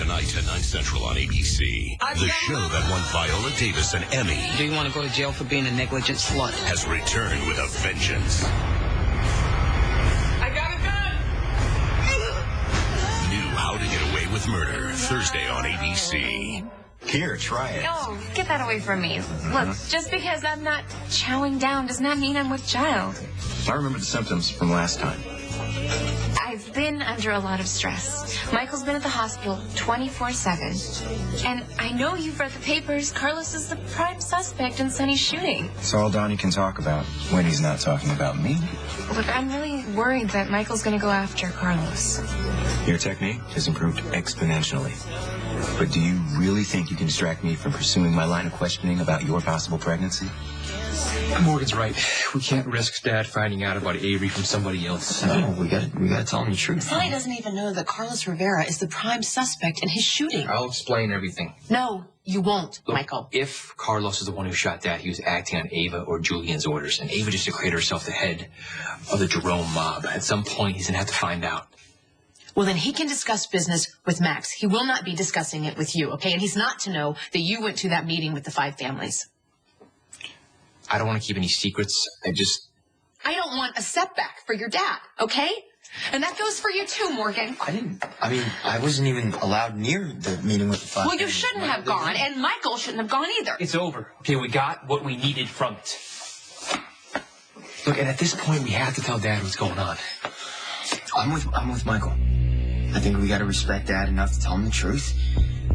tonight at 9 Central on ABC. The show that won Viola Davis an Emmy. Do you want to go to jail for being a negligent slut? Has returned with a vengeance. I got a gun! New How to Get Away with Murder, Thursday on ABC. Here, try it. Oh, get that away from me. Look, just because I'm not chowing down does not mean I'm with child. I remember the symptoms from last time. I've been under a lot of stress. Michael's been at the hospital 24/7. And I know you've read the papers. Carlos is the prime suspect in Sonny's shooting. It's all Donnie can talk about when he's not talking about me. Look, I'm really worried that Michael's going to go after Carlos. Your technique has improved exponentially. But do you really think you can distract me from pursuing my line of questioning about your possible pregnancy? Morgan's right. We can't risk Dad finding out about Avery from somebody else. No, we gotta tell him the truth. Sonny doesn't even know that Carlos Rivera is the prime suspect in his shooting. I'll explain everything. No, you won't, Look, Michael. If Carlos is the one who shot Dad, he was acting on Ava or Julian's orders, and Ava just declared herself the head of the Jerome mob. At some point, he's gonna have to find out. Well, then he can discuss business with Max. He will not be discussing it with you, okay? And he's not to know that you went to that meeting with the 5 families. I don't want to keep any secrets. I don't want a setback for your dad, okay? And that goes for you too, Morgan. I wasn't even allowed near the meeting with the 5 Well, you shouldn't have gone, and Michael shouldn't have gone either. It's over. Okay, we got what we needed from it. Look, and at this point, we have to tell Dad what's going on. I'm with Michael. I think we gotta respect Dad enough to tell him the truth.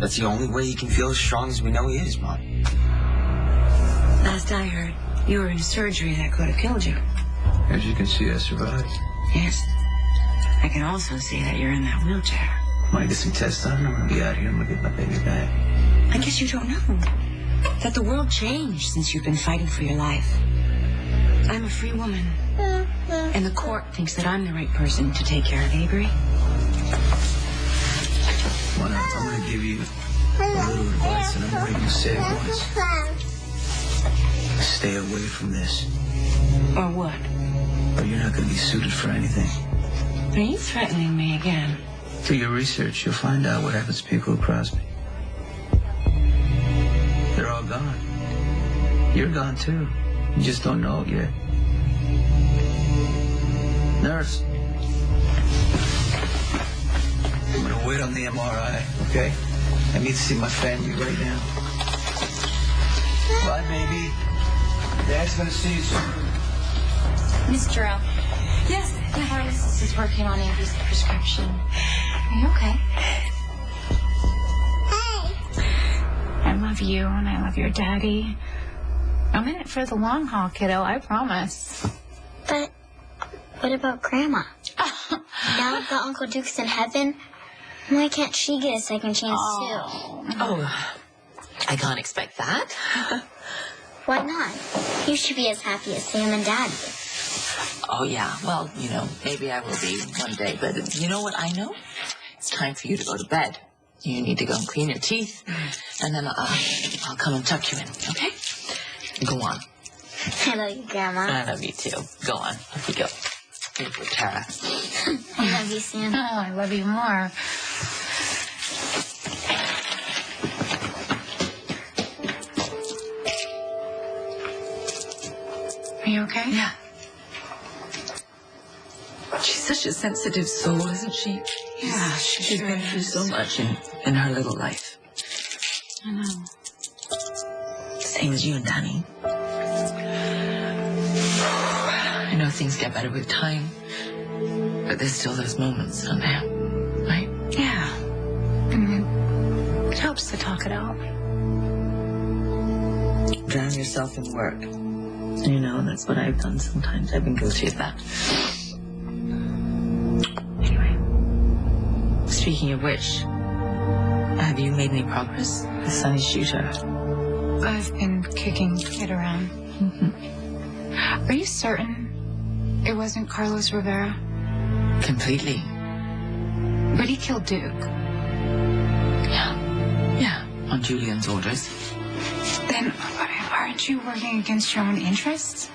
That's the only way he can feel as strong as we know he is, Mom. Last I heard, you were in surgery that could have killed you. As you can see, I survived. Yes. I can also see that you're in that wheelchair. When I get some tests done, I'm gonna be out here. I'm gonna get my baby back. I guess you don't know that the world changed since you've been fighting for your life. I'm a free woman, and the court thinks that I'm the right person to take care of Avery. I'm gonna give you a little advice, and I'm gonna make you say it once. Stay away from this, Or what? or you're not gonna be suited for anything. Are you threatening me again? Do your research, you'll find out what happens to people who cross me. They're all gone. You're gone too. You just don't know it yet. Nurse. I'm gonna wait on the MRI, okay? I need to see my family right now. Bye, baby. Dad's gonna see you soon. Miss Jarrell. Yes, the pharmacist is working on Avery's prescription. Are you okay? I love you and I love your daddy. I'm in it for the long haul, kiddo, I promise. But what about Grandma? Now that Uncle Duke's in heaven, why can't she get a second chance too? Oh, I can't expect that. Why not? You should be as happy as Sam and Dad. Oh, yeah. Well, maybe I will be one day. But you know what I know? It's time for you to go to bed. You need to go and clean your teeth. And then I'll come and tuck you in, okay? Go on. I love you, Grandma. I love you, too. Go on. Here we go. Beautiful Tara. I love you, Sam. Oh, I love you more. Are you okay? Yeah. She's such a sensitive soul, isn't she? Yeah, She's been through so much in her little life. I know. Same as you and Danny. I know things get better with time, but there's still those moments, aren't there? Right? Yeah. It helps to talk it out. Drown yourself in work. That's what I've done sometimes. I've been guilty of that. Anyway, speaking of which, have you made any progress with Sonny's shooter? I've been kicking it around. Are you certain it wasn't Carlos Rivera? Completely. But he killed Duke. Yeah, on Julian's orders. Then aren't you working against your own interests?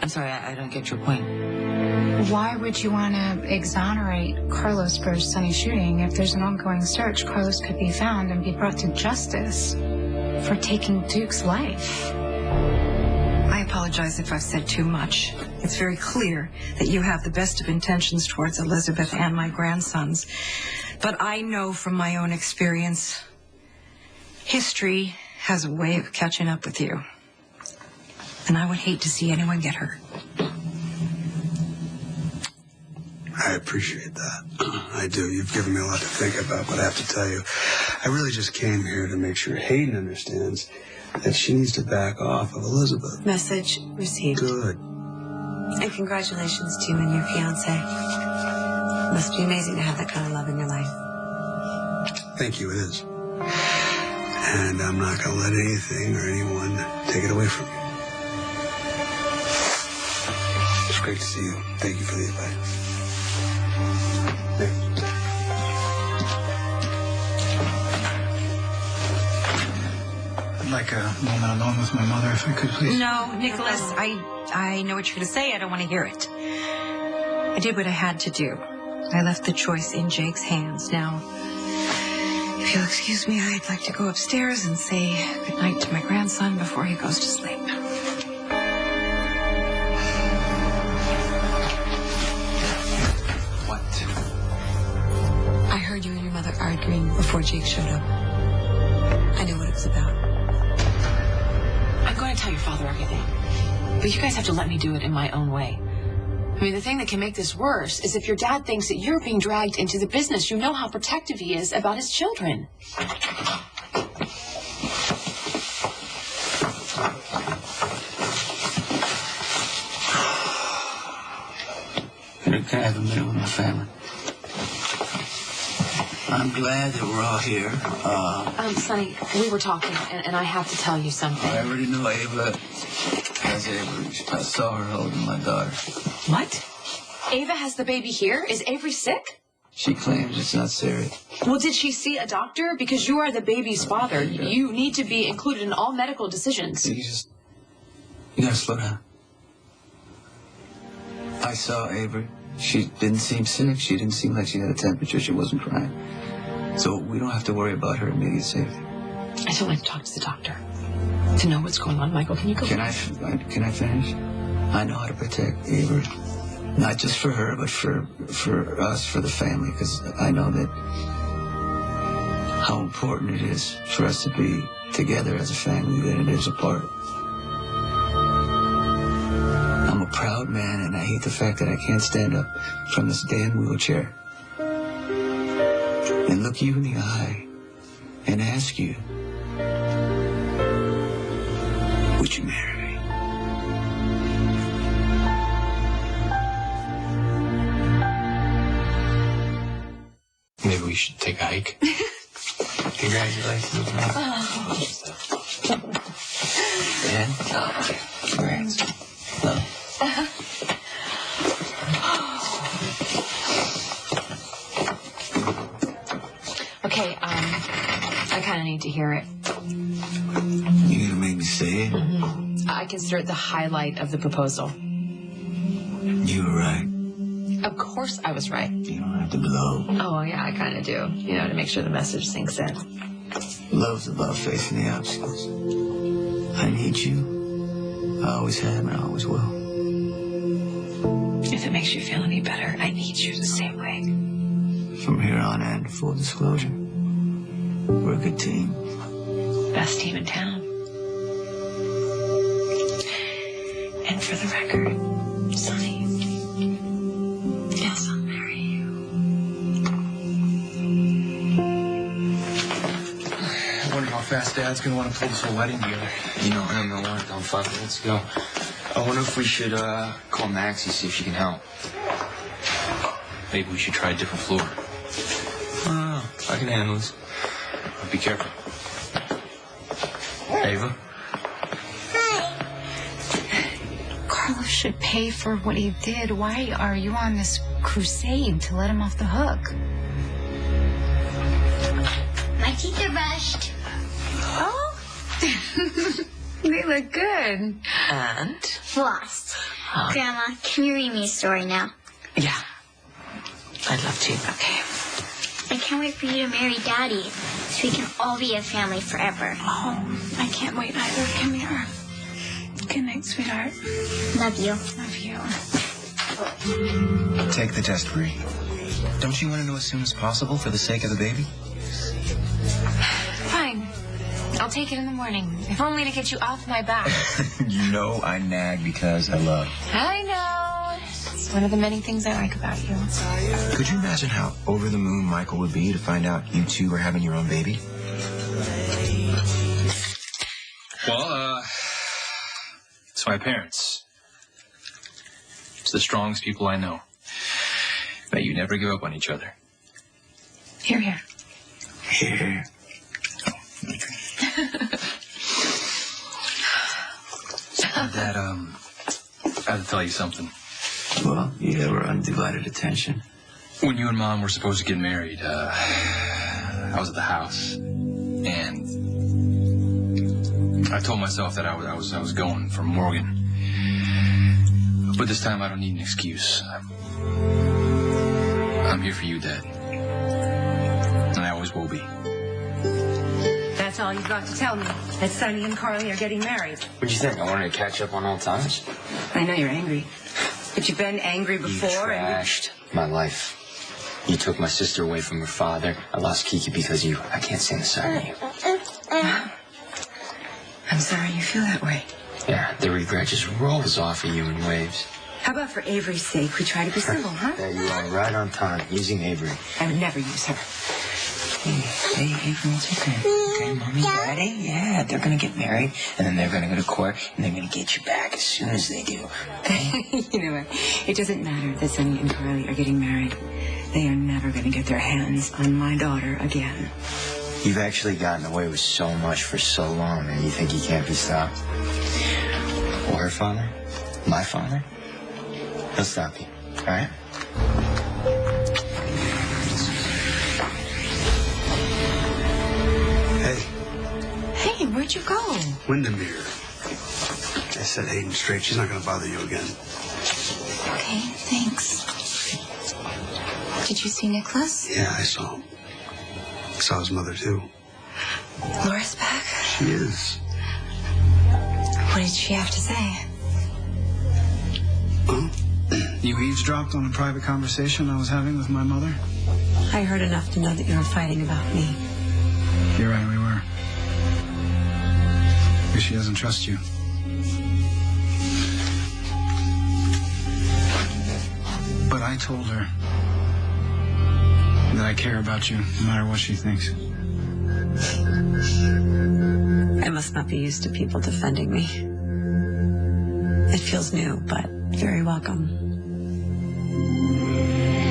I'm sorry, I don't get your point. Why would you want to exonerate Carlos for Sonny's shooting? If there's an ongoing search, Carlos could be found and be brought to justice for taking Duke's life. I apologize if I've said too much. It's very clear that you have the best of intentions towards Elizabeth and my grandsons. But I know from my own experience, history has a way of catching up with you. And I would hate to see anyone get hurt. I appreciate that. I do. You've given me a lot to think about, but I have to tell you, I really just came here to make sure Hayden understands that she needs to back off of Elizabeth. Message received. Good. And congratulations to you and your fiance. Must be amazing to have that kind of love in your life. Thank you, it is. And I'm not going to let anything or anyone take it away from you. It's great to see you. Thank you for the advice. I'd like a moment alone with my mother, if I could, please. No, Nicholas, I know what you're going to say. I don't want to hear it. I did what I had to do. I left the choice in Jake's hands. Now, if you'll excuse me, I'd like to go upstairs and say goodnight to my grandson before he goes to sleep. What? I heard you and your mother arguing before Jake showed up. I knew what it was about. I'm going to tell your father everything. But you guys have to let me do it in my own way. I mean, the thing that can make this worse is if your dad thinks that you're being dragged into the business. You know how protective he is about his children. Can I have a minute with my family? I'm glad that we're all here. Sonny, we were talking, and I have to tell you something. I already know Ava has Avery. I saw her holding my daughter. What? Ava has the baby here? Is Avery sick? She claims it's not serious. Well, did she see a doctor? Because you are the baby's father. You need to be included in all medical decisions. You gotta slow down. I saw Avery. She didn't seem sick. She didn't seem like she had a temperature. She wasn't crying. So we don't have to worry about her immediate safety. I still like to talk to the doctor to know what's going on. Michael, can you go? Can I finish? I know how to protect Avery. Not just for her, but for us, for the family, because I know that how important it is for us to be together as a family than it is apart. I'm a proud man, and I hate the fact that I can't stand up from this damn wheelchair and look you in the eye and ask you, would you marry me? Maybe we should take a hike. Congratulations, man. Yeah? Congrats. No. Okay, I kind of need to hear it. You gonna make me say it? Mm-hmm. I consider it the highlight of the proposal. You were right. Of course I was right. You don't have to blow. Oh, yeah, I kind of do. You know, to make sure the message sinks in. Love's about facing the obstacles. I need you. I always have and I always will. If it makes you feel any better, I need you the same way. From here on in, full disclosure, we're a good team. Best team in town. And for the record, Sonny, yes, I'll marry you. I wonder how fast Dad's gonna want to pull this whole wedding together. You know, I'm the one down 5 minutes ago. I wonder if we should call Maxie, see if she can help. Maybe we should try a different floor. I can handle this. Be careful. Ava? Carlos should pay for what he did. Why are you on this crusade to let him off the hook? My teeth are brushed. Oh, they look good. And? Flossed. Grandma, can you read me a story now? Yeah. I'd love to. Okay. I can't wait for you to marry Daddy, so we can all be a family forever. Oh, I can't wait either. Come here. Good night, sweetheart. Love you. Love you. Take the test, Bree. Don't you want to know as soon as possible for the sake of the baby? Fine. I'll take it in the morning, if only to get you off my back. You know I nag because I love. I know. It's one of the many things I like about you. Could you imagine how over the moon Michael would be to find out you two are having your own baby? Well, it's my parents. It's the strongest people I know. Bet you never give up on each other. Here, here. Here. Dad, I have to tell you something. Well, yeah, we're undivided attention. When you and Mom were supposed to get married, I was at the house, and I told myself that I was going for Morgan. But this time I don't need an excuse. I'm here for you, Dad. And I always will be. That's all you've got to tell me, that Sonny and Carly are getting married. What'd you think? I wanted to catch up on old times? I know you're angry, but you've been angry before. You trashed my life. You took my sister away from her father. I lost Kiki because of you. I can't stand the sight of you. I'm sorry you feel that way. Yeah, the regret just rolls off of you in waves. How about for Avery's sake, we try to be civil, huh? Yeah, you are right on time, using Avery. I would never use her. Hey, Avery, it's okay. Okay, Mommy, Daddy, yeah, they're gonna get married, and then they're gonna go to court, and they're gonna get you back as soon as they do. Okay? You know what? It doesn't matter that Sonny and Carly are getting married. They are never going to get their hands on my daughter again. You've actually gotten away with so much for so long, and you think you can't be stopped? Well, her father, my father, he'll stop you, all right? Hey, Hey, where'd you go? Windermere. I set Hayden straight. She's not going to bother you again. Okay, thanks. Did you see Nicholas? Yeah, I saw him. I saw his mother, too. Laura's back? She is. What did she have to say? You eavesdropped on a private conversation I was having with my mother? I heard enough to know that you were fighting about me. You're right, we were. Because she doesn't trust you. But I told her that I care about you, no matter what she thinks. I must not be used to people defending me. It feels new, but very welcome.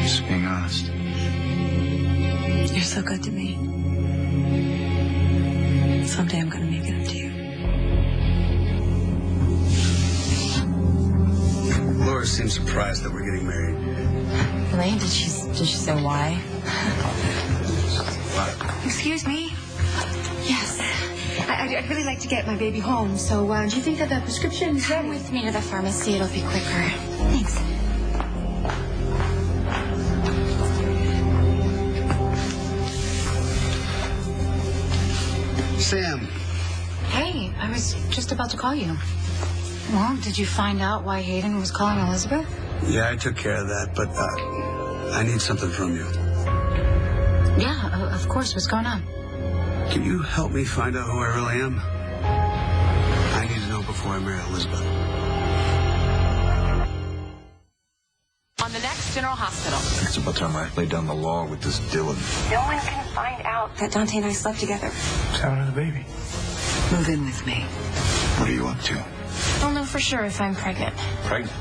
Just being honest. You're so good to me. Someday I'm going to make it up to you. Laura seems surprised that we're getting married. Really? Did she say why? Excuse me? Yes. I'd really like to get my baby home, so do you think that the prescription is ready? Come with me to the pharmacy. It'll be quicker. Thanks. Sam. Hey, I was just about to call you. Well, did you find out why Hayden was calling Elizabeth? Yeah, I took care of that, but I need something from you. Yeah, of course. What's going on? Can you help me find out who I really am? I need to know before I marry Elizabeth. On the next General Hospital. It's about time I lay down the law with this Dylan. No one can find out that Dante and I slept together. What's happening to the baby? Move in with me. What are you up to? I'll know for sure if I'm pregnant. Pregnant?